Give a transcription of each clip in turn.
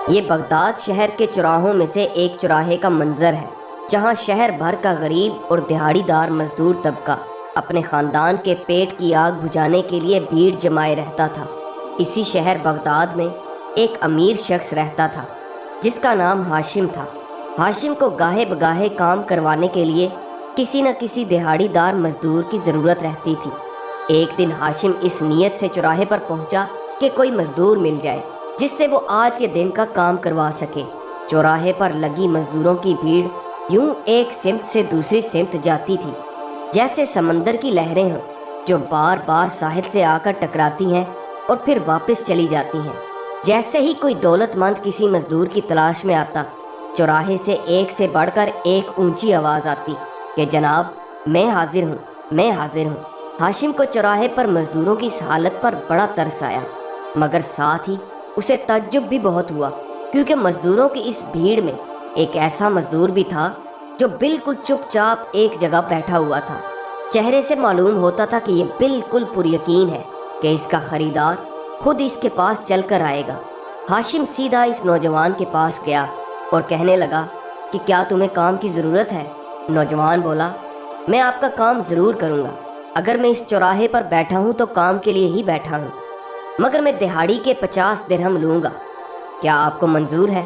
یہ بغداد شہر کے چوراہوں میں سے ایک چوراہے کا منظر ہے، جہاں شہر بھر کا غریب اور دہاڑی دار مزدور طبقہ اپنے خاندان کے پیٹ کی آگ بجھانے کے لیے بھیڑ جمائے رہتا تھا۔ اسی شہر بغداد میں ایک امیر شخص رہتا تھا جس کا نام ہاشم تھا۔ ہاشم کو گاہے بگاہے کام کروانے کے لیے کسی نہ کسی دہاڑی دار مزدور کی ضرورت رہتی تھی۔ ایک دن ہاشم اس نیت سے چوراہے پر پہنچا کہ کوئی مزدور مل جائے جس سے وہ آج کے دن کا کام کروا سکے۔ چوراہے پر لگی مزدوروں کی بھیڑ یوں ایک سمت سے دوسری سمت جاتی تھی جیسے سمندر کی لہریں ہوں جو بار بار ساحل سے آ کر ٹکراتی ہیں اور پھر واپس چلی جاتی ہیں۔ جیسے ہی کوئی دولت مند کسی مزدور کی تلاش میں آتا، چوراہے سے ایک سے بڑھ کر ایک اونچی آواز آتی کہ جناب، میں حاضر ہوں، میں حاضر ہوں۔ ہاشم کو چوراہے پر مزدوروں کی اس حالت پر بڑا ترس آیا، مگر ساتھ ہی اسے تعجب بھی بہت ہوا، کیونکہ مزدوروں کی اس بھیڑ میں ایک ایسا مزدور بھی تھا جو بالکل چپ چاپ ایک جگہ بیٹھا ہوا تھا۔ چہرے سے معلوم ہوتا تھا کہ یہ بالکل پر یقین ہے کہ اس کا خریدار خود اس کے پاس چل کر آئے گا۔ ہاشم سیدھا اس نوجوان کے پاس گیا اور کہنے لگا کہ کیا تمہیں کام کی ضرورت ہے؟ نوجوان بولا، میں آپ کا کام ضرور کروں گا، اگر میں اس چوراہے پر بیٹھا ہوں تو کام کے لیے ہی بیٹھا ہوں، مگر میں دہاڑی کے 50 درہم لوں گا، کیا آپ کو منظور ہے؟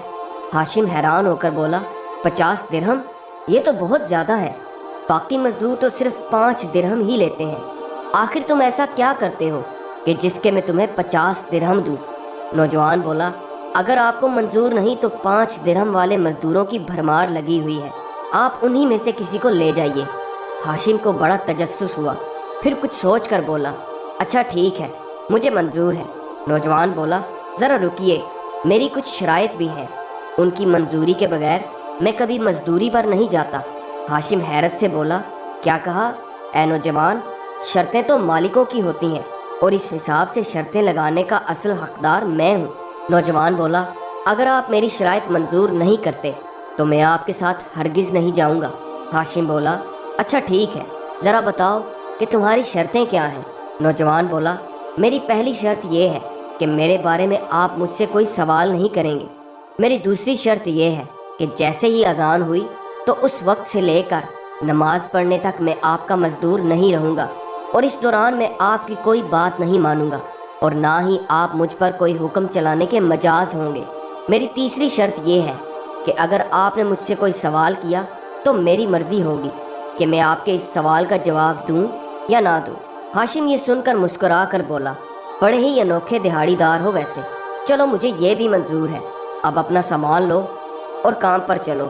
ہاشم حیران ہو کر بولا، 50 درہم؟ یہ تو بہت زیادہ ہے، باقی مزدور تو صرف 5 درہم ہی لیتے ہیں، آخر تم ایسا کیا کرتے ہو کہ جس کے میں تمہیں 50 درہم دوں؟ نوجوان بولا، اگر آپ کو منظور نہیں تو 5 درہم والے مزدوروں کی بھرمار لگی ہوئی ہے، آپ انہی میں سے کسی کو لے جائیے۔ ہاشم کو بڑا تجسس ہوا، پھر کچھ سوچ کر بولا، اچھا ٹھیک ہے، مجھے منظور ہے۔ نوجوان بولا، ذرا رکیے، میری کچھ شرائط بھی ہیں، ان کی منظوری کے بغیر میں کبھی مزدوری پر نہیں جاتا۔ ہاشم حیرت سے بولا، کیا کہا؟ اے نوجوان، شرطیں تو مالکوں کی ہوتی ہیں اور اس حساب سے شرطیں لگانے کا اصل حقدار میں ہوں۔ نوجوان بولا، اگر آپ میری شرائط منظور نہیں کرتے تو میں آپ کے ساتھ ہرگز نہیں جاؤں گا۔ ہاشم بولا، اچھا ٹھیک ہے، ذرا بتاؤ کہ تمہاری شرطیں کیا ہیں؟ نوجوان بولا، میری پہلی شرط یہ ہے کہ میرے بارے میں آپ مجھ سے کوئی سوال نہیں کریں گے۔ میری دوسری شرط یہ ہے کہ جیسے ہی اذان ہوئی تو اس وقت سے لے کر نماز پڑھنے تک میں آپ کا مزدور نہیں رہوں گا، اور اس دوران میں آپ کی کوئی بات نہیں مانوں گا، اور نہ ہی آپ مجھ پر کوئی حکم چلانے کے مجاز ہوں گے۔ میری تیسری شرط یہ ہے کہ اگر آپ نے مجھ سے کوئی سوال کیا تو میری مرضی ہوگی کہ میں آپ کے اس سوال کا جواب دوں یا نہ دوں۔ ہاشم یہ سن کر مسکرا کر بولا، بڑے ہی انوکھے دہاڑی دار ہو ویسے، چلو مجھے یہ بھی منظور ہے، اب اپنا سامان لو اور کام پر چلو۔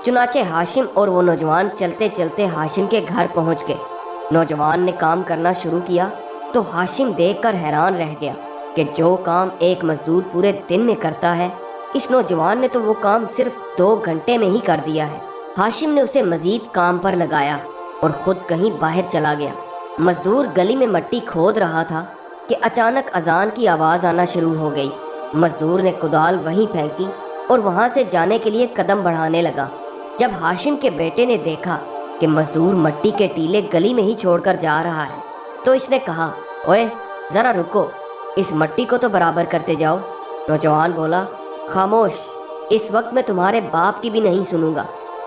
چنانچہ ہاشم اور وہ نوجوان چلتے چلتے ہاشم کے گھر پہنچ گئے۔ نوجوان نے کام کرنا شروع کیا تو ہاشم دیکھ کر حیران رہ گیا کہ جو کام ایک مزدور پورے دن میں کرتا ہے، اس نوجوان نے تو وہ کام صرف 2 گھنٹے میں ہی کر دیا ہے۔ ہاشم نے اسے مزید کام پر لگایا اور خود کہیں باہر چلا گیا۔ مزدور گلی میں مٹی کھود رہا تھا کہ اچانک اذان کی آواز آنا شروع ہو گئی۔ مزدور نے کدال وہیں پھینکی اور وہاں سے جانے کے لیے قدم بڑھانے لگا۔ جب ہاشم کے بیٹے نے دیکھا کہ مزدور مٹی کے ٹیلے گلی میں ہی چھوڑ کر جا رہا ہے تو اس نے کہا، اوئے ذرا رکو، اس مٹی کو تو برابر کرتے جاؤ۔ نوجوان بولا، خاموش، اس وقت میں تمہارے باپ کی بھی نہیں سنوں گا۔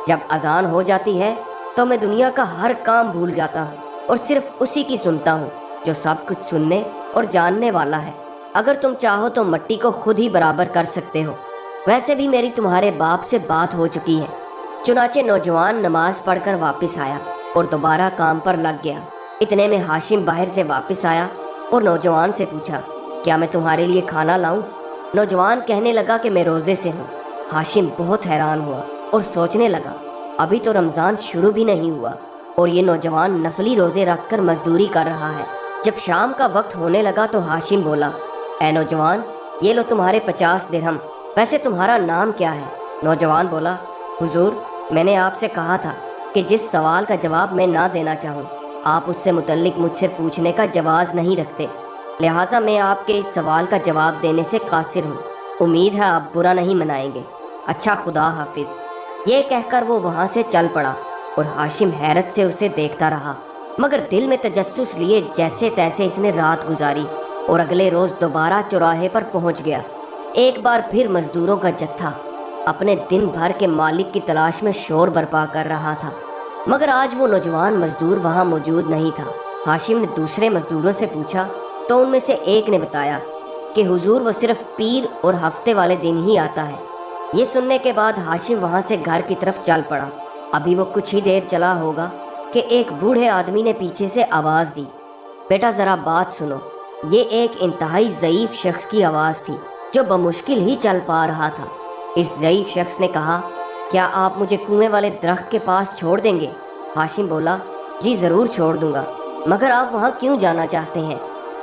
جب اذان ہو جاتی ہے تو میں دنیا کا ہر کام بھول جاتا ہوں اور صرف اسی کی سنتا ہوں جو سب کچھ سننے اور جاننے والا ہے۔ اگر تم چاہو تو مٹی کو خود ہی برابر کر سکتے ہو، ویسے بھی میری تمہارے باپ سے بات ہو چکی ہے۔ چنانچہ نوجوان نماز پڑھ کر واپس آیا اور دوبارہ کام پر لگ گیا۔ اتنے میں ہاشم باہر سے واپس آیا اور نوجوان سے پوچھا، کیا میں تمہارے لیے کھانا لاؤں؟ نوجوان کہنے لگا کہ میں روزے سے ہوں۔ ہاشم بہت حیران ہوا اور سوچنے لگا، ابھی تو رمضان شروع بھی نہیں ہوا اور یہ نوجوان نفلی روزے رکھ کر مزدوری کر رہا ہے۔ جب شام کا وقت ہونے لگا تو ہاشم بولا، اے نوجوان، یہ لو تمہارے 50 درہم، ویسے تمہارا نام کیا ہے؟ نوجوان بولا، حضور، میں نے آپ سے کہا تھا کہ جس سوال کا جواب میں نہ دینا چاہوں آپ اس سے متعلق مجھ سے پوچھنے کا جواز نہیں رکھتے، لہٰذا میں آپ کے اس سوال کا جواب دینے سے قاصر ہوں، امید ہے آپ برا نہیں منائیں گے۔ اچھا، خدا حافظ۔ یہ کہہ کر وہ وہاں سے چل پڑا اور ہاشم حیرت سے اسے دیکھتا رہا، مگر دل میں تجسس لیے جیسے تیسے اس نے رات گزاری اور اگلے روز دوبارہ چوراہے پر پہنچ گیا۔ ایک بار پھر مزدوروں کا جتھا اپنے دن بھر کے مالک کی تلاش میں شور برپا کر رہا تھا، مگر آج وہ نوجوان مزدور وہاں موجود نہیں تھا۔ ہاشم نے دوسرے مزدوروں سے پوچھا تو ان میں سے ایک نے بتایا کہ حضور وہ صرف پیر اور ہفتے والے دن ہی آتا ہے۔ یہ سننے کے بعد ہاشم وہاں سے گھر کی طرف چل پڑا۔ ابھی وہ کچھ ہی دیر چلا ہوگا کہ ایک بوڑھے آدمی نے پیچھے سے آواز دی، بیٹا ذرا بات سنو۔ یہ ایک انتہائی ضعیف شخص کی آواز تھی جو بمشکل ہی چل پا رہا تھا۔ اس ضعیف شخص نے کہا، کیا آپ مجھے کنویں والے درخت کے پاس چھوڑ دیں گے؟ ہاشم بولا، جی ضرور چھوڑ دوں گا، مگر آپ وہاں کیوں جانا چاہتے ہیں؟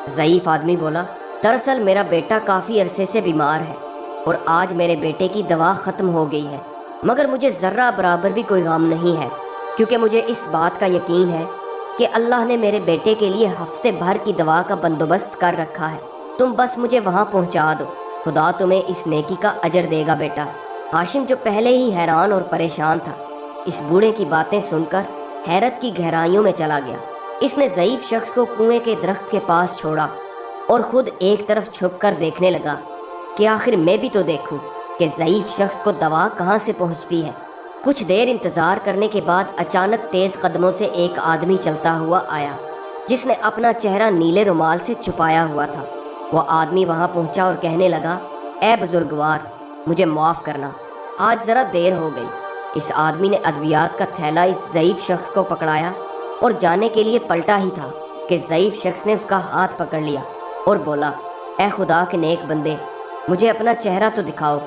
ضعیف آدمی بولا، دراصل میرا بیٹا کافی عرصے سے بیمار ہے اور آج میرے بیٹے کی دوا ختم ہو گئی ہے، مگر مجھے ذرہ برابر بھی کوئی غم نہیں ہے، کیونکہ مجھے اس بات کا یقین ہے کہ اللہ نے میرے بیٹے کے لیے ہفتے بھر کی دوا کا بندوبست کر رکھا ہے۔ تم بس مجھے وہاں پہنچا دو، خدا تمہیں اس نیکی کا اجر دے گا بیٹا۔ ہاشم جو پہلے ہی حیران اور پریشان تھا، اس بوڑھے کی باتیں سن کر حیرت کی گہرائیوں میں چلا گیا۔ اس نے ضعیف شخص کو کنویں کے درخت کے پاس چھوڑا اور خود ایک طرف چھپ کر دیکھنے لگا کہ آخر میں بھی تو دیکھوں کہ ضعیف شخص کو دوا کہاں سے پہنچتی ہے۔ کچھ دیر انتظار کرنے کے بعد اچانک تیز قدموں سے ایک آدمی چلتا ہوا آیا جس نے اپنا چہرہ نیلے رومال سے چھپایا ہوا تھا۔ وہ آدمی وہاں پہنچا اور کہنے لگا، اے بزرگوار، مجھے معاف کرنا، آج ذرا دیر ہو گئی۔ اس آدمی نے ادویات کا تھیلا اس ضعیف شخص کو پکڑایا اور جانے کے لیے پلٹا ہی تھا کہ ضعیف شخص نے اس کا ہاتھ پکڑ لیا اور بولا، اے خدا کے نیک بندے، مجھے اپنا چہرہ تو دکھاؤ،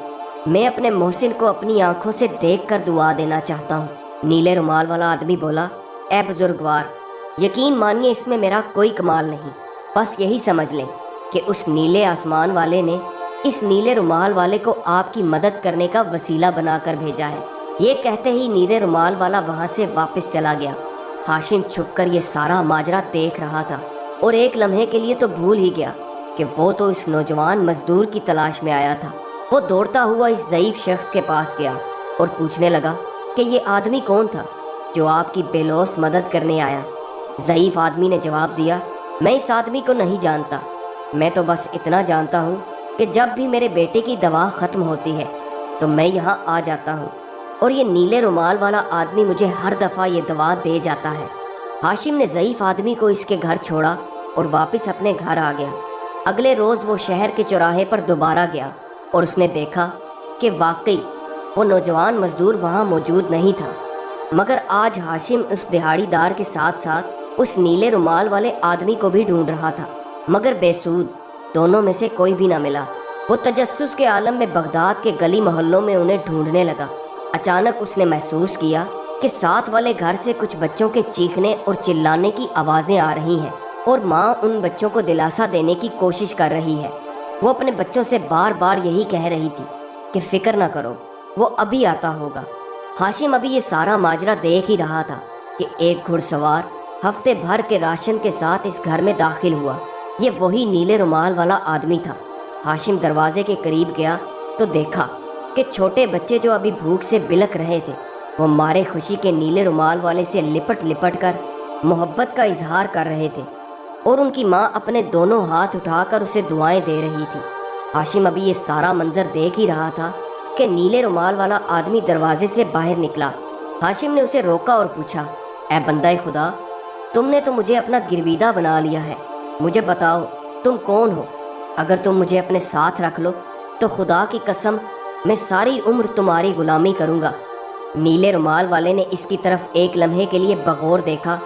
میں اپنے محسن کو اپنی آنکھوں سے دیکھ کر دعا دینا چاہتا ہوں۔ نیلے رومال والا آدمی بولا، اے بزرگوار، یقین مانیے اس میں میرا کوئی کمال نہیں، بس یہی سمجھ لیں کہ اس نیلے آسمان والے نے اس نیلے رومال والے کو آپ کی مدد کرنے کا وسیلہ بنا کر بھیجا ہے۔ یہ کہتے ہی نیلے رومال والا وہاں سے واپس چلا گیا۔ ہاشم چھپ کر یہ سارا ماجرا دیکھ رہا تھا اور ایک لمحے کے لیے تو بھول ہی گیا کہ وہ تو اس نوجوان مزدور کی تلاش میں آیا تھا۔ وہ دوڑتا ہوا اس ضعیف شخص کے پاس گیا اور پوچھنے لگا کہ یہ آدمی کون تھا جو آپ کی بے لوث مدد کرنے آیا؟ ضعیف آدمی نے جواب دیا، میں اس آدمی کو نہیں جانتا، میں تو بس اتنا جانتا ہوں کہ جب بھی میرے بیٹے کی دوا ختم ہوتی ہے تو میں یہاں آ جاتا ہوں اور یہ نیلے رومال والا آدمی مجھے ہر دفعہ یہ دوا دے جاتا ہے۔ ہاشم نے ضعیف آدمی کو اس کے گھر چھوڑا اور واپس اپنے گھر آ گیا۔ اگلے روز وہ شہر کے چوراہے پر دوبارہ گیا اور اس نے دیکھا کہ واقعی وہ نوجوان مزدور وہاں موجود نہیں تھا، مگر آج ہاشم اس دہاڑی دار کے ساتھ ساتھ اس نیلے رومال والے آدمی کو بھی ڈھونڈ رہا تھا، مگر بے سود، دونوں میں سے کوئی بھی نہ ملا۔ وہ تجسس کے عالم میں بغداد کے گلی محلوں میں انہیں ڈھونڈنے لگا۔ اچانک اس نے محسوس کیا کہ ساتھ والے گھر سے کچھ بچوں کے چیخنے اور چلانے کی آوازیں آ رہی ہیں اور ماں ان بچوں کو دلاسا دینے کی کوشش کر رہی ہے۔ وہ اپنے بچوں سے بار بار یہی کہہ رہی تھی کہ فکر نہ کرو، وہ ابھی آتا ہوگا۔ ہاشم ابھی یہ سارا ماجرا دیکھ ہی رہا تھا کہ ایک گھڑ سوار ہفتے بھر کے راشن کے ساتھ اس گھر میں داخل ہوا۔ یہ وہی نیلے رومال والا آدمی تھا۔ ہاشم دروازے کے قریب گیا تو دیکھا کہ چھوٹے بچے جو ابھی بھوک سے بلک رہے تھے وہ مارے خوشی کے نیلے رومال والے سے لپٹ لپٹ کر محبت کا اظہار کر رہے تھے اور ان کی ماں اپنے دونوں ہاتھ اٹھا کر اسے دعائیں دے رہی تھی۔ ہاشم ابھی یہ سارا منظر دیکھ ہی رہا تھا کہ نیلے رومال والا آدمی دروازے سے باہر نکلا۔ ہاشم نے اسے روکا اور پوچھا، اے بندہ خدا، تم نے تو مجھے اپنا گرویدہ بنا لیا ہے، مجھے بتاؤ تم کون ہو؟ اگر تم مجھے اپنے ساتھ رکھ لو تو خدا کی قسم میں ساری عمر تمہاری غلامی کروں گا۔ نیلے رومال والے نے اس کی طرف ایک لمحے کے لیے بغور دیکھا،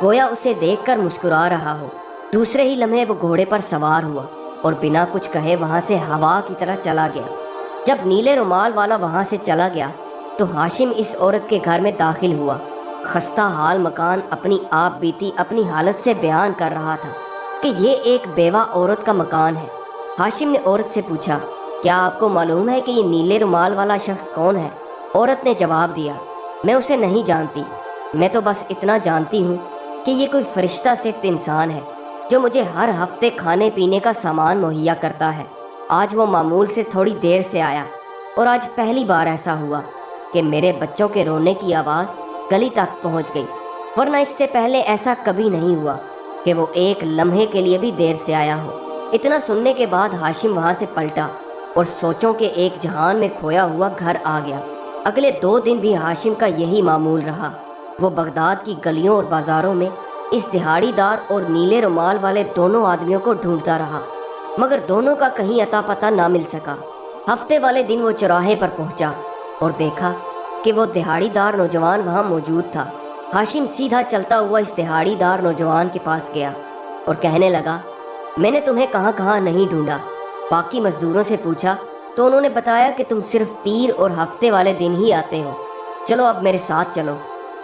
گویا اسے دیکھ کر مسکرا رہا ہو۔ دوسرے ہی لمحے وہ گھوڑے پر سوار ہوا اور بنا کچھ کہے وہاں سے ہوا کی طرح چلا گیا۔ جب نیلے رومال والا وہاں سے چلا گیا تو ہاشم اس عورت کے گھر میں داخل ہوا۔ خستہ حال مکان اپنی آپ بیتی اپنی حالت سے بیان کر رہا تھا کہ یہ ایک بیوہ عورت کا مکان ہے۔ ہاشم نے عورت سے پوچھا، کیا آپ کو معلوم ہے کہ یہ نیلے رومال والا شخص کون ہے؟ عورت نے جواب دیا، میں اسے نہیں جانتی، میں تو بس اتنا جانتی ہوں کہ یہ کوئی فرشتہ صفت انسان ہے جو مجھے ہر ہفتے کھانے پینے کا سامان مہیا کرتا ہے۔ آج وہ معمول سے تھوڑی دیر سے آیا اور آج پہلی بار ایسا ہوا کہ میرے بچوں کے رونے کی آواز گلی تک پہنچ گئی، ورنہ اس سے پہلے ایسا کبھی نہیں ہوا کہ وہ ایک لمحے کے لیے بھی دیر سے آیا ہو۔ اتنا سننے کے بعد ہاشم وہاں سے پلٹا اور سوچوں کے ایک جہان میں کھویا ہوا گھر آ گیا۔ اگلے 2 دن بھی ہاشم کا یہی معمول رہا۔ وہ بغداد کی گلیوں اور بازاروں میں اس دہاڑی دار اور نیلے رومال والے دونوں آدمیوں کو ڈھونڈتا رہا، مگر دونوں کا کہیں اتا پتہ نہ مل سکا۔ ہفتے والے دن وہ چوراہے پر پہنچا اور دیکھا کہ وہ دہاڑی دار نوجوان وہاں موجود تھا۔ ہاشم سیدھا چلتا ہوا اس دہاڑی دار نوجوان کے پاس گیا اور کہنے لگا، میں نے تمہیں کہاں کہاں نہیں ڈھونڈا۔ باقی مزدوروں سے پوچھا تو انہوں نے بتایا کہ تم صرف پیر اور ہفتے والے دن ہی آتے ہو۔ چلو اب میرے ساتھ چلو،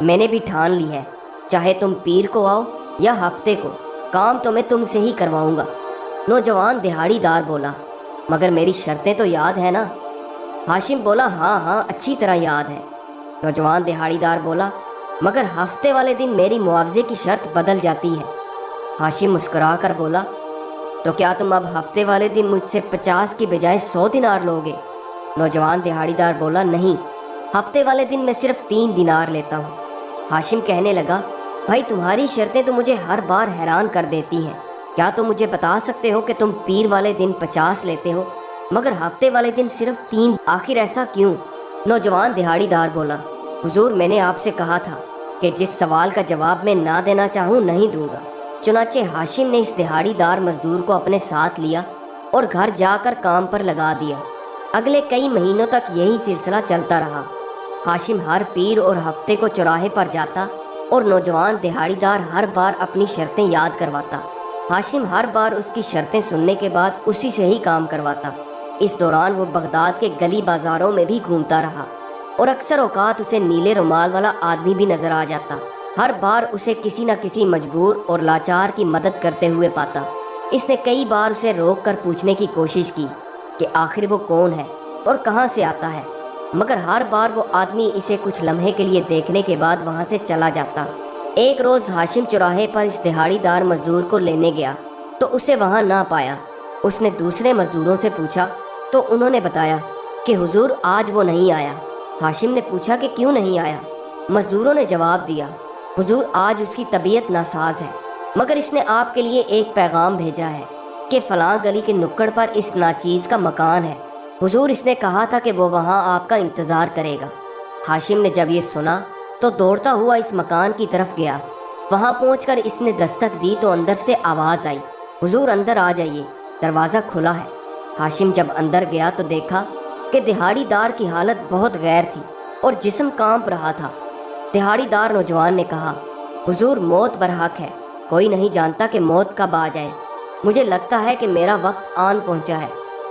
میں نے بھی ٹھان لی ہے، چاہے تم پیر کو آؤ یا ہفتے کو، کام تو میں تم سے ہی کرواؤں گا۔ نوجوان دہاڑی دار بولا، مگر میری شرطیں تو یاد ہے نا؟ ہاشم بولا، ہاں ہاں اچھی طرح یاد ہے۔ نوجوان دہاڑی دار بولا، مگر ہفتے والے دن میری معاوضے کی شرط بدل جاتی ہے۔ ہاشم مسکرا کر بولا، تو کیا تم اب ہفتے والے دن مجھ سے 50 کی بجائے 100 دینار لوگے؟ نوجوان دہاڑی دار بولا، نہیں، ہفتے والے دن میں صرف 3 دینار لیتا ہوں۔ ہاشم کہنے لگا، بھائی تمہاری شرطیں تو مجھے ہر بار حیران کر دیتی ہیں۔ کیا تم مجھے بتا سکتے ہو کہ تم پیر والے دن 50 لیتے ہو مگر ہفتے والے دن صرف 3؟ آخر ایسا کیوں؟ نوجوان دہاڑی دار بولا، حضور میں نے آپ سے کہا تھا کہ جس سوال کا جواب میں نہ دینا چاہوں نہیں دوں گا۔ چنانچہ ہاشم نے اس دہاڑی دار مزدور کو اپنے ساتھ لیا اور گھر جا کر کام پر لگا دیا۔ اگلے کئی مہینوں تک یہی سلسلہ چلتا رہا۔ ہاشم ہر پیر اور ہفتے کو چوراہے پر جاتا اور نوجوان دہاڑی دار ہر بار اپنی شرطیں یاد کرواتا۔ ہاشم ہر بار اس کی شرطیں سننے کے بعد اسی سے ہی کام کرواتا۔ اس دوران وہ بغداد کے گلی بازاروں میں بھی گھومتا رہا اور اکثر اوقات اسے نیلے رومال والا آدمی بھی نظر آ جاتا۔ ہر بار اسے کسی نہ کسی مجبور اور لاچار کی مدد کرتے ہوئے پاتا۔ اس نے کئی بار اسے روک کر پوچھنے کی کوشش کی کہ آخر وہ کون ہے اور کہاں سے آتا ہے، مگر ہر بار وہ آدمی اسے کچھ لمحے کے لیے دیکھنے کے بعد وہاں سے چلا جاتا۔ ایک روز ہاشم چوراہے پر اس دہاڑی دار مزدور کو لینے گیا تو اسے وہاں نہ پایا۔ اس نے دوسرے مزدوروں سے پوچھا تو انہوں نے بتایا کہ حضور آج وہ نہیں آیا۔ ہاشم نے پوچھا کہ کیوں نہیں آیا؟ مزدوروں نے جواب دیا، حضور آج اس کی طبیعت ناساز ہے، مگر اس نے آپ کے لیے ایک پیغام بھیجا ہے کہ فلاں گلی کے نکڑ پر اس ناچیز کا مکان ہے، حضور اس نے کہا تھا کہ وہ وہاں آپ کا انتظار کرے گا۔ ہاشم نے جب یہ سنا تو دوڑتا ہوا اس مکان کی طرف گیا۔ وہاں پہنچ کر اس نے دستک دی تو اندر سے آواز آئی، حضور اندر آ جائیے، دروازہ کھلا ہے۔ ہاشم جب اندر گیا تو دیکھا کہ دہاڑی دار کی حالت بہت غیر تھی اور جسم کانپ رہا تھا۔ دہاڑی دار نوجوان نے کہا، حضور موت برحق ہے، کوئی نہیں جانتا کہ موت کب آ جائے۔ مجھے لگتا ہے کہ میرا وقت آن پہنچا ہے۔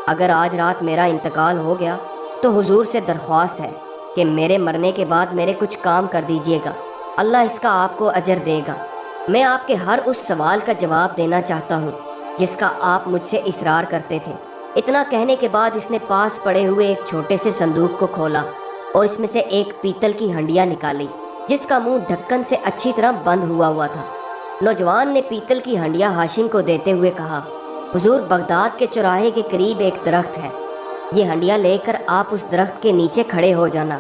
اگر آج رات میرا انتقال ہو گیا تو حضور سے درخواست ہے کہ میرے مرنے کے بعد میرے کچھ کام کر دیجیے گا، اللہ اس کا آپ کو اجر دے گا۔ میں آپ کے ہر اس سوال کا جواب دینا چاہتا ہوں جس کا آپ مجھ سے اصرار کرتے تھے۔ اتنا کہنے کے بعد اس نے پاس پڑے ہوئے ایک چھوٹے سے صندوق کو کھولا اور اس میں سے ایک پیتل کی ہنڈیا نکالی جس کا منہ ڈھکن سے اچھی طرح بند ہوا تھا۔ نوجوان نے پیتل کی ہنڈیا ہاشم کو دیتے ہوئے کہا، حضور بغداد کے چوراہے کے قریب ایک درخت ہے، یہ ہنڈیا لے کر آپ اس درخت کے نیچے کھڑے ہو جانا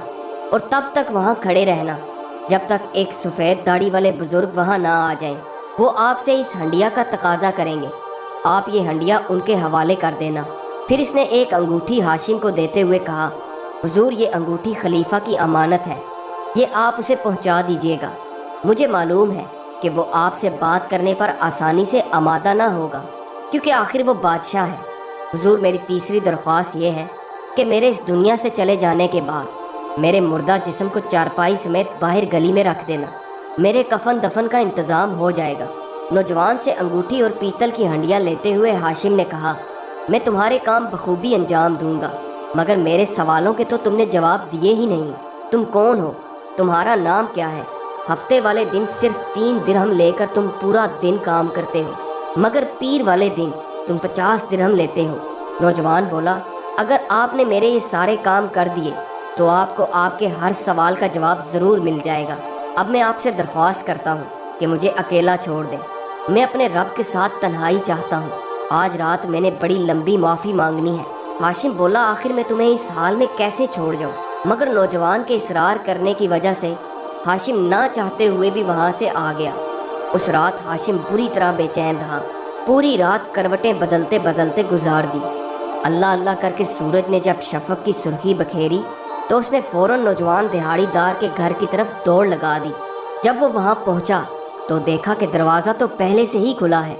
اور تب تک وہاں کھڑے رہنا جب تک ایک سفید داڑھی والے بزرگ وہاں نہ آ جائیں۔ وہ آپ سے اس ہنڈیا کا تقاضا کریں گے، آپ یہ ہنڈیا ان کے حوالے کر دینا۔ پھر اس نے ایک انگوٹھی ہاشم کو دیتے ہوئے کہا، حضور یہ انگوٹھی خلیفہ کی امانت ہے، یہ آپ اسے پہنچا دیجیے گا۔ مجھے معلوم ہے کہ وہ آپ سے بات کرنے پر آسانی سے آمادہ نہ ہوگا کیونکہ آخر وہ بادشاہ ہے۔ حضور میری تیسری درخواست یہ ہے کہ میرے اس دنیا سے چلے جانے کے بعد میرے مردہ جسم کو چارپائی سمیت باہر گلی میں رکھ دینا، میرے کفن دفن کا انتظام ہو جائے گا۔ نوجوان سے انگوٹھی اور پیتل کی ہنڈیاں لیتے ہوئے ہاشم نے کہا، میں تمہارے کام بخوبی انجام دوں گا، مگر میرے سوالوں کے تو تم نے جواب دیے ہی نہیں۔ تم کون ہو؟ تمہارا نام کیا ہے؟ ہفتے والے دن صرف 3 درہم لے کر تم پورا دن کام کرتے ہو، مگر پیر والے دن تم 50 درہم لیتے ہو۔ نوجوان بولا، اگر آپ نے میرے یہ سارے کام کر دیے تو آپ کو آپ کے ہر سوال کا جواب ضرور مل جائے گا۔ اب میں آپ سے درخواست کرتا ہوں کہ مجھے اکیلا چھوڑ دیں، میں اپنے رب کے ساتھ تنہائی چاہتا ہوں۔ آج رات میں نے بڑی لمبی معافی مانگنی ہے۔ ہاشم بولا، آخر میں تمہیں اس حال میں کیسے چھوڑ جاؤں؟ مگر نوجوان کے اصرار کرنے کی وجہ سے ہاشم نہ چاہتے ہوئے بھی وہاں سے آ گیا۔ اس رات ہاشم بری طرح بے چین رہا، پوری رات کروٹیں بدلتے بدلتے گزار دی۔ اللہ اللہ کر کے سورج نے جب شفق کی سرخی بکھیری تو اس نے فوراً نوجوان دہاڑی دار کے گھر کی طرف دوڑ لگا دی۔ جب وہ وہاں پہنچا تو دیکھا کہ دروازہ تو پہلے سے ہی کھلا ہے۔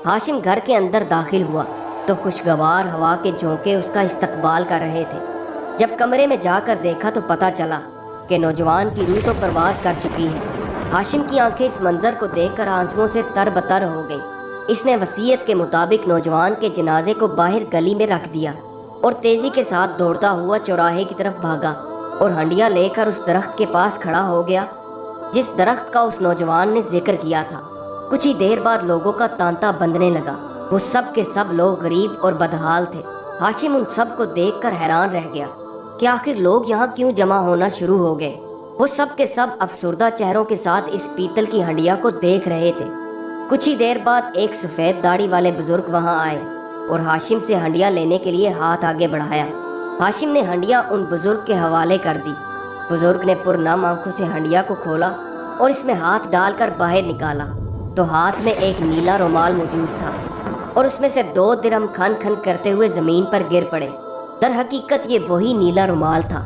ہاشم گھر کے اندر داخل ہوا تو خوشگوار ہوا کے جھونکے اس کا استقبال کر رہے تھے۔ جب کمرے میں جا کر دیکھا تو پتہ چلا کہ نوجوان کی روح تو پرواز کر چکی ہے۔ ہاشم کی آنکھیں اس منظر کو دیکھ کر آنسوؤں سے تر بتر ہو گئیں۔ اس نے وصیت کے مطابق نوجوان کے جنازے کو باہر گلی میں رکھ دیا اور تیزی کے ساتھ دوڑتا ہوا چوراہے کی طرف بھاگا اور ہنڈیا لے کر اس درخت کے پاس کھڑا ہو گیا جس درخت کا اس نوجوان نے ذکر کیا تھا۔ کچھ ہی دیر بعد لوگوں کا تانتا بندنے لگا۔ وہ سب کے سب لوگ غریب اور بدحال تھے۔ ہاشم ان سب کو دیکھ کر حیران رہ گیا کہ آخر لوگ یہاں کیوں جمع ہونا شروع ہو گئے۔ وہ سب کے سب افسردہ چہروں کے ساتھ اس پیتل کی ہنڈیا کو دیکھ رہے تھے۔ کچھ ہی دیر بعد ایک سفید داڑھی والے بزرگ وہاں آئے اور ہاشم سے ہنڈیا لینے کے لیے ہاتھ آگے بڑھایا۔ ہاشم نے ہنڈیا ان بزرگ کے حوالے کر دی۔ بزرگ نے پرنم آنکھوں سے ہنڈیا کو کھولا اور اس میں ہاتھ ڈال کر باہر نکالا تو ہاتھ میں ایک نیلا رومال موجود تھا اور اس میں سے 2 درہم کھن کھن کرتے ہوئے زمین پر گر پڑے۔ در حقیقت یہ وہی نیلا رومال تھا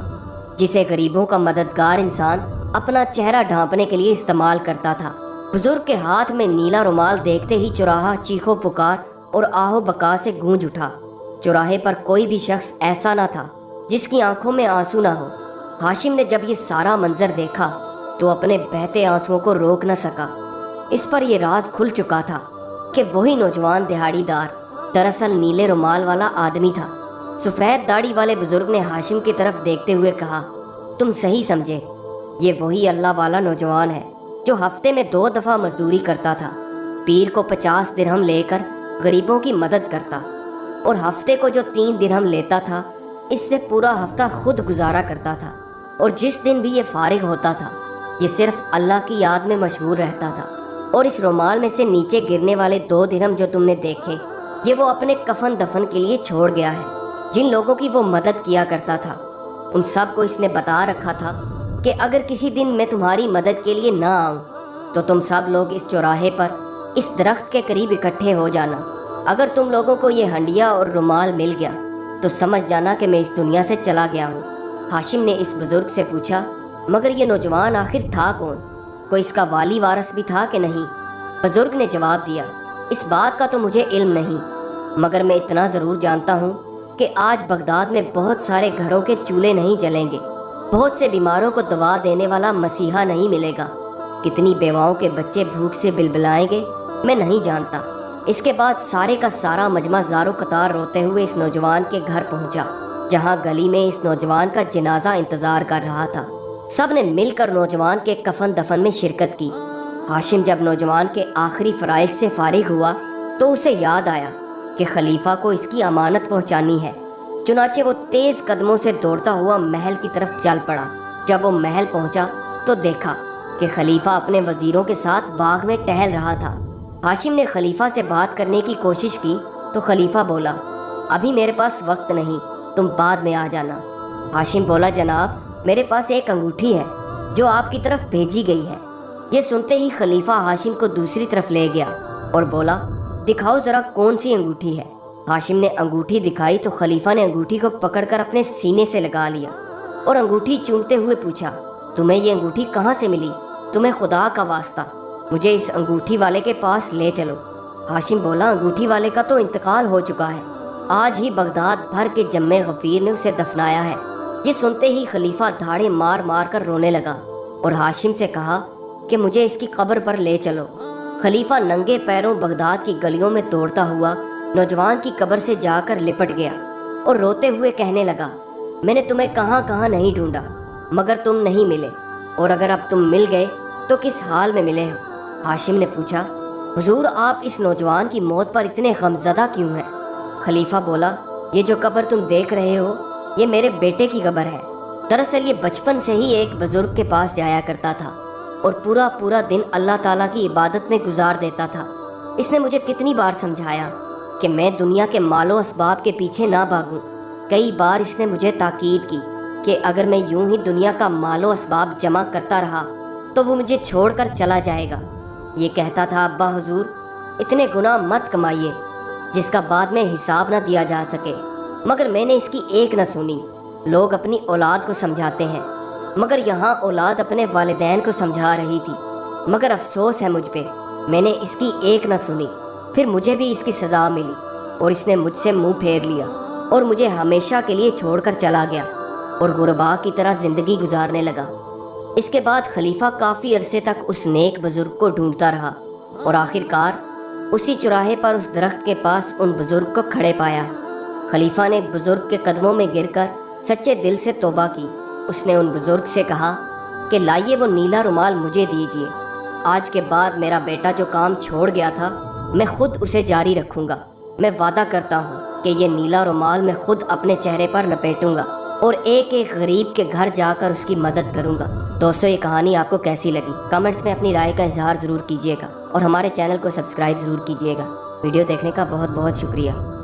جسے غریبوں کا مددگار انسان اپنا چہرہ ڈھانپنے کے لیے استعمال کرتا تھا۔ بزرگ کے ہاتھ میں نیلا رومال دیکھتے ہی چوراہا چیخو پکار اور آہو بکا سے گونج اٹھا۔ چوراہے پر کوئی بھی شخص ایسا نہ تھا جس کی آنکھوں میں آنسو نہ ہو۔ ہاشم نے جب یہ سارا منظر دیکھا تو اپنے بہتے آنسوؤں کو روک نہ سکا۔ اس پر یہ راز کھل چکا تھا کہ وہی نوجوان دہاڑی دار دراصل نیلے رومال والا آدمی تھا۔ سفید داڑھی والے بزرگ نے ہاشم کی طرف دیکھتے ہوئے کہا، تم صحیح سمجھے، یہ وہی اللہ والا نوجوان ہے جو ہفتے میں 2 دفعہ مزدوری کرتا تھا، پیر کو 50 درہم لے کر غریبوں کی مدد کرتا اور ہفتے کو جو 3 درہم لیتا تھا اس سے پورا ہفتہ خود گزارا کرتا تھا، اور جس دن بھی یہ فارغ ہوتا تھا یہ صرف اللہ کی یاد میں مشغول رہتا تھا۔ اور اس رومال میں سے نیچے گرنے والے 2 درہم جو تم نے دیکھے یہ وہ اپنے کفن دفن کے لیے چھوڑ گیا ہے۔ جن لوگوں کی وہ مدد کیا کرتا تھا ان سب کو اس نے بتا رکھا تھا کہ اگر کسی دن میں تمہاری مدد کے لیے نہ آؤں تو تم سب لوگ اس چوراہے پر اس درخت کے قریب اکٹھے ہو جانا۔ اگر تم لوگوں کو یہ ہنڈیا اور رومال مل گیا تو سمجھ جانا کہ میں اس دنیا سے چلا گیا ہوں۔ ہاشم نے اس بزرگ سے پوچھا، مگر یہ نوجوان آخر تھا کون؟ کوئی اس کا والی وارث بھی تھا کہ نہیں؟ بزرگ نے جواب دیا، اس بات کا تو مجھے علم نہیں، مگر میں اتنا ضرور جانتا ہوں کہ آج بغداد میں بہت سارے گھروں کے چولہے نہیں جلیں گے، بہت سے بیماروں کو دوا دینے والا مسیحا نہیں ملے گا، کتنی بیواؤں کے بچے بھوک سے بلبلائیں گے میں نہیں جانتا۔ اس کے بعد سارے کا سارا مجمع زارو قطار روتے ہوئے اس نوجوان کے گھر پہنچا جہاں گلی میں اس نوجوان کا جنازہ انتظار کر رہا تھا۔ سب نے مل کر نوجوان کے کفن دفن میں شرکت کی۔ ہاشم جب نوجوان کے آخری فرائض سے فارغ ہوا تو اسے یاد آیا کہ خلیفہ کو اس کی امانت پہنچانی ہے، چنانچہ وہ تیز قدموں سے دوڑتا ہوا محل کی طرف چل پڑا۔ جب وہ محل پہنچا تو دیکھا کہ خلیفہ اپنے وزیروں کے ساتھ باغ میں ٹہل رہا تھا۔ ہاشم نے خلیفہ سے بات کرنے کی کوشش کی تو خلیفہ بولا، ابھی میرے پاس وقت نہیں، تم بعد میں آ جانا۔ ہاشم بولا، جناب میرے پاس ایک انگوٹھی ہے جو آپ کی طرف بھیجی گئی ہے۔ یہ سنتے ہی خلیفہ ہاشم کو دوسری طرف لے گیا اور بولا، دکھاؤ ذرا کون سی انگوٹھی ہے۔ ہاشم نے انگوٹھی دکھائی تو خلیفہ نے انگوٹھی کو پکڑ کر اپنے سینے سے لگا لیا اور انگوٹھی چومتے ہوئے پوچھا، تمہیں یہ انگوٹھی کہاں سے ملی؟ تمہیں خدا کا واسطہ مجھے اس انگوٹھی والے کے پاس لے چلو۔ ہاشم بولا، انگوٹھی والے کا تو انتقال ہو چکا ہے، آج ہی بغداد بھر کے جمع غفیر نے اسے دفنایا ہے۔ یہ سنتے ہی خلیفہ دھاڑے مار مار کر رونے لگا اور ہاشم سے کہا کہ مجھے اس کی قبر پر لے چلو۔ خلیفہ ننگے پیروں بغداد کی گلیوں میں دوڑتا ہوا نوجوان کی قبر سے جا کر لپٹ گیا اور روتے ہوئے کہنے لگا، میں نے تمہیں کہاں کہاں نہیں ڈھونڈا مگر تم نہیں ملے، اور اگر اب تم مل گئے تو کس حال میں ملے ہو؟ ہاشم نے پوچھا، حضور آپ اس نوجوان کی موت پر اتنے غمزدہ کیوں ہیں؟ خلیفہ بولا، یہ جو قبر تم دیکھ رہے ہو یہ میرے بیٹے کی قبر ہے۔ دراصل یہ بچپن سے ہی ایک بزرگ کے پاس جایا کرتا تھا اور پورا دن اللہ تعالیٰ کی عبادت میں گزار دیتا تھا۔ اس نے مجھے کتنی بار سمجھایا کہ میں دنیا کے مال و اسباب کے پیچھے نہ بھاگوں۔ کئی بار اس نے مجھے تاکید کی کہ اگر میں یوں ہی دنیا کا مال و اسباب جمع کرتا رہا تو وہ مجھے چھوڑ کر چلا جائے گا۔ یہ کہتا تھا، ابا حضور اتنے گناہ مت کمائیے جس کا بعد میں حساب نہ دیا جا سکے۔ مگر میں نے اس کی ایک نہ سنی۔ لوگ اپنی اولاد کو سمجھاتے ہیں، مگر یہاں اولاد اپنے والدین کو سمجھا رہی تھی۔ مگر افسوس ہے مجھ پہ، میں نے اس کی ایک نہ سنی۔ پھر مجھے بھی اس کی سزا ملی اور اس نے مجھ سے منہ پھیر لیا اور مجھے ہمیشہ کے لیے چھوڑ کر چلا گیا اور غربا کی طرح زندگی گزارنے لگا۔ اس کے بعد خلیفہ کافی عرصے تک اس نیک بزرگ کو ڈھونڈتا رہا اور آخر کار اسی چوراہے پر اس درخت کے پاس ان بزرگ کو کھڑے پایا۔ خلیفہ نے بزرگ کے قدموں میں گر کر سچے دل سے توبہ کی۔ اس نے ان بزرگ سے کہا کہ لائیے وہ نیلا رومال مجھے دیجیے، آج کے بعد میرا بیٹا جو کام چھوڑ گیا تھا میں خود اسے جاری رکھوں گا۔ میں وعدہ کرتا ہوں کہ یہ نیلا رومال میں خود اپنے چہرے پر لپیٹوں گا اور ایک ایک غریب کے گھر جا کر اس کی مدد کروں گا۔ دوستو، یہ کہانی آپ کو کیسی لگی؟ کمنٹس میں اپنی رائے کا اظہار ضرور کیجیے گا اور ہمارے چینل کو سبسکرائب ضرور کیجیے گا۔ ویڈیو دیکھنے کا بہت بہت شکریہ۔